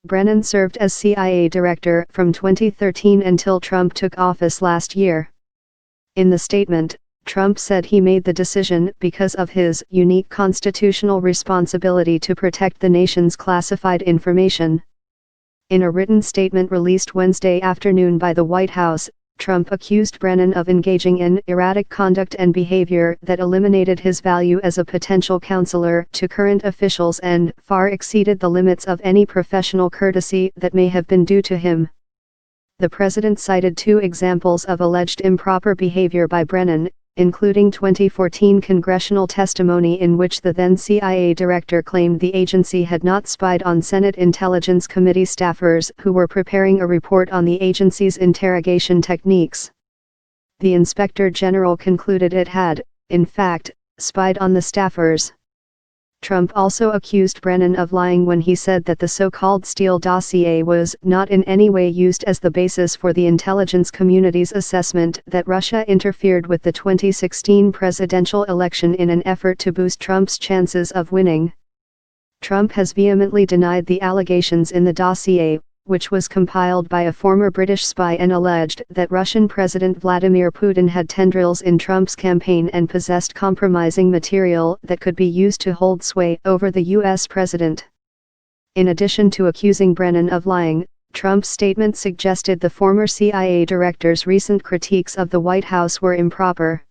Brennan served as CIA director from 2013 until Trump took office last year. In the statement, Trump said he made the decision because of his unique constitutional responsibility to protect the nation's classified information. In a written statement released Wednesday afternoon by the White House, Trump accused Brennan of engaging in erratic conduct and behavior that eliminated his value as a potential counselor to current officials and far exceeded the limits of any professional courtesy that may have been due to him. The president cited two examples of alleged improper behavior by Brennan, including 2014 congressional testimony in which the then CIA director claimed the agency had not spied on Senate Intelligence Committee staffers who were preparing a report on the agency's interrogation techniques. The Inspector General concluded it had, in fact, spied on the staffers. Trump also accused Brennan of lying when he said that the so-called Steele dossier was not in any way used as the basis for the intelligence community's assessment that Russia interfered with the 2016 presidential election in an effort to boost Trump's chances of winning. Trump has vehemently denied the allegations in the dossier, which was compiled by a former British spy and alleged that Russian President Vladimir Putin had tendrils in Trump's campaign and possessed compromising material that could be used to hold sway over the U.S. president. In addition to accusing Brennan of lying, Trump's statement suggested the former CIA director's recent critiques of the White House were improper.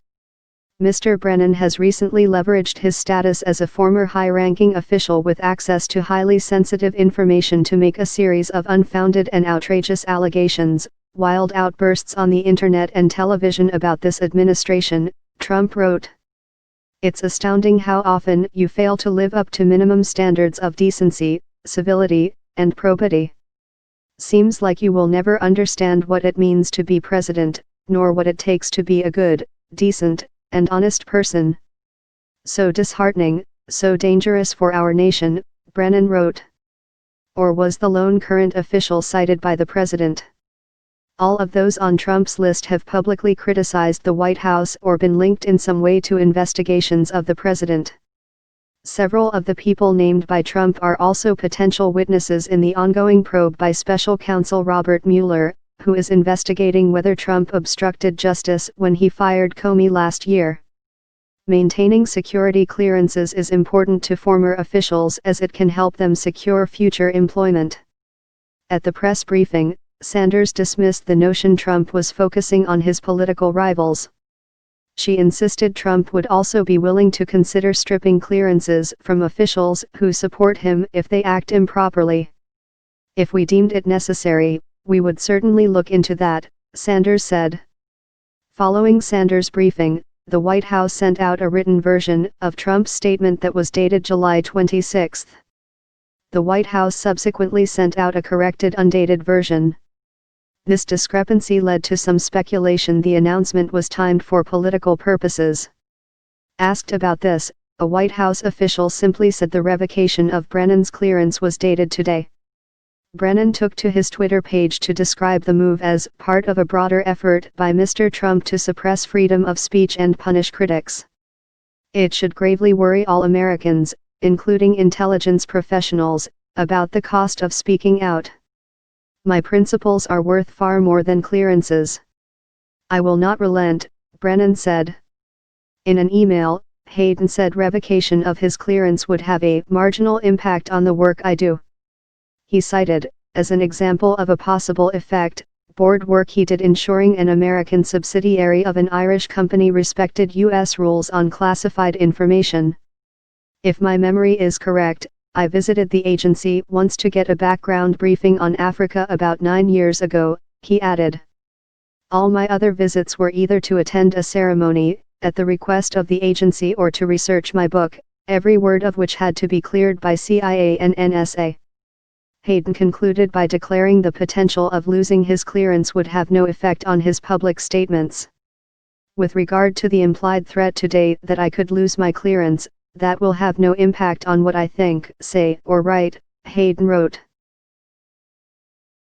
Mr. Brennan has recently leveraged his status as a former high-ranking official with access to highly sensitive information to make a series of unfounded and outrageous allegations, wild outbursts on the internet and television about this administration, Trump wrote. It's astounding how often you fail to live up to minimum standards of decency, civility, and probity. Seems like you will never understand what it means to be president, nor what it takes to be a good, decent, and honest person. So disheartening, so dangerous for our nation, Brennan wrote. Or was the lone current official cited by the president. All of those on Trump's list have publicly criticized the White House or been linked in some way to investigations of the president. Several of the people named by Trump are also potential witnesses in the ongoing probe by special counsel Robert Mueller, who is investigating whether Trump obstructed justice when he fired Comey last year. Maintaining security clearances is important to former officials as it can help them secure future employment. At the press briefing, Sanders dismissed the notion Trump was focusing on his political rivals. She insisted Trump would also be willing to consider stripping clearances from officials who support him if they act improperly. If we deemed it necessary, we would certainly look into that, Sanders said. Following Sanders' briefing, the White House sent out a written version of Trump's statement that was dated July 26. The White House subsequently sent out a corrected undated version. This discrepancy led to some speculation the announcement was timed for political purposes. Asked about this, a White House official simply said the revocation of Brennan's clearance was dated today. Brennan took to his Twitter page to describe the move as part of a broader effort by Mr. Trump to suppress freedom of speech and punish critics. It should gravely worry all Americans, including intelligence professionals, about the cost of speaking out. My principles are worth far more than clearances. I will not relent, Brennan said. In an email, Hayden said revocation of his clearance would have a marginal impact on the work I do. He cited, as an example of a possible effect, board work he did ensuring an American subsidiary of an Irish company respected U.S. rules on classified information. If my memory is correct, I visited the agency once to get a background briefing on Africa about 9 years ago, he added. All my other visits were either to attend a ceremony, at the request of the agency, or to research my book, every word of which had to be cleared by CIA and NSA. Hayden concluded by declaring the potential of losing his clearance would have no effect on his public statements. With regard to the implied threat today that I could lose my clearance, that will have no impact on what I think, say, or write, Hayden wrote.